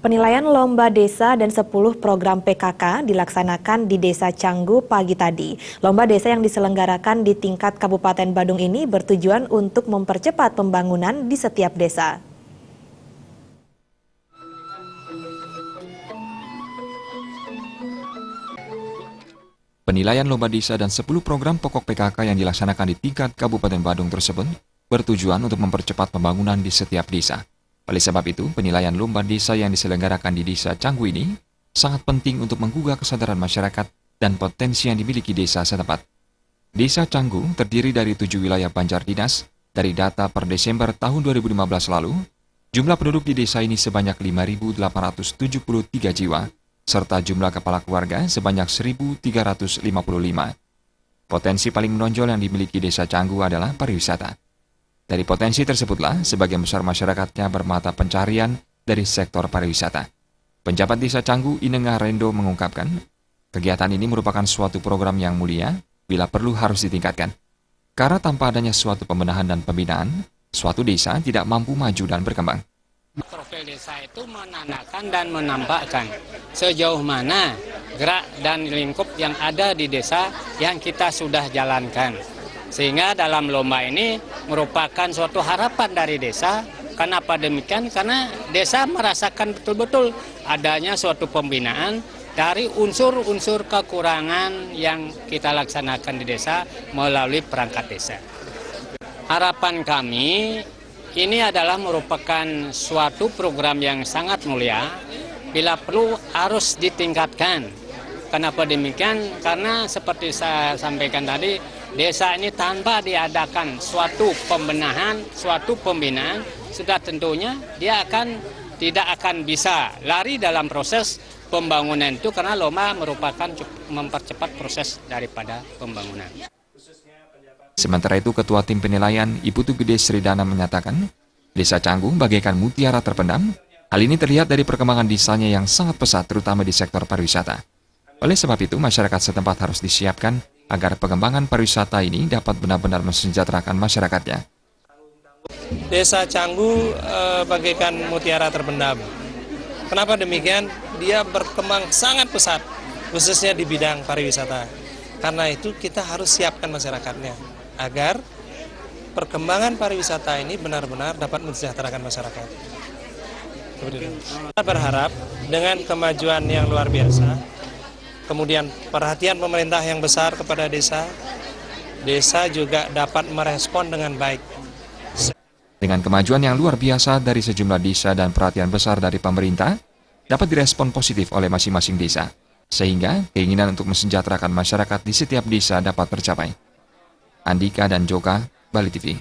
Penilaian lomba desa dan 10 program PKK dilaksanakan di Desa Canggu pagi tadi. Lomba desa yang diselenggarakan di tingkat Kabupaten Badung ini bertujuan untuk mempercepat pembangunan di setiap desa. Penilaian lomba desa dan 10 program pokok PKK yang dilaksanakan di tingkat Kabupaten Badung tersebut bertujuan untuk mempercepat pembangunan di setiap desa. Oleh sebab itu, penilaian lomba desa yang diselenggarakan di Desa Canggu ini sangat penting untuk menggugah kesadaran masyarakat dan potensi yang dimiliki desa setempat. Desa Canggu terdiri dari 7 wilayah Banjar Dinas. Dari data per Desember tahun 2015 lalu, jumlah penduduk di desa ini sebanyak 5.873 jiwa, serta jumlah kepala keluarga sebanyak 1.355. Potensi paling menonjol yang dimiliki Desa Canggu adalah pariwisata. Dari potensi tersebutlah, sebagian besar masyarakatnya bermata pencarian dari sektor pariwisata. Penjabat Desa Canggu, Inengah Rendo mengungkapkan, kegiatan ini merupakan suatu program yang mulia, bila perlu harus ditingkatkan. Karena tanpa adanya suatu pembenahan dan pembinaan, suatu desa tidak mampu maju dan berkembang. Profil desa itu menandakan dan menampakkan sejauh mana gerak dan lingkup yang ada di desa yang kita sudah jalankan. Sehingga dalam lomba ini merupakan suatu harapan dari desa. Kenapa demikian? Karena desa merasakan betul-betul adanya suatu pembinaan dari unsur-unsur kekurangan yang kita laksanakan di desa melalui perangkat desa. Harapan kami ini adalah merupakan suatu program yang sangat mulia, bila perlu harus ditingkatkan. Kenapa demikian? Karena seperti saya sampaikan tadi, desa ini tanpa diadakan suatu pembenahan, suatu pembinaan, sudah tentunya dia tidak akan bisa lari dalam proses pembangunan itu, karena lomba merupakan mempercepat proses daripada pembangunan. Sementara itu, Ketua Tim Penilaian Ibu Gede Sridana menyatakan, Desa Canggu bagaikan mutiara terpendam. Hal ini terlihat dari perkembangan desanya yang sangat pesat, terutama di sektor pariwisata. Oleh sebab itu, masyarakat setempat harus disiapkan agar pengembangan pariwisata ini dapat benar-benar mensejahterakan masyarakatnya. Desa Canggu bagaikan mutiara terpendam. Kenapa demikian? Dia berkembang sangat pesat, khususnya di bidang pariwisata. Karena itu kita harus siapkan masyarakatnya, agar perkembangan pariwisata ini benar-benar dapat mensejahterakan masyarakat. Kita berharap dengan kemajuan yang luar biasa, kemudian perhatian pemerintah yang besar kepada desa, desa juga dapat merespon dengan baik. Dengan kemajuan yang luar biasa dari sejumlah desa dan perhatian besar dari pemerintah, dapat direspon positif oleh masing-masing desa, sehingga keinginan untuk mensejahterakan masyarakat di setiap desa dapat tercapai. Andika dan Joka, Bali TV.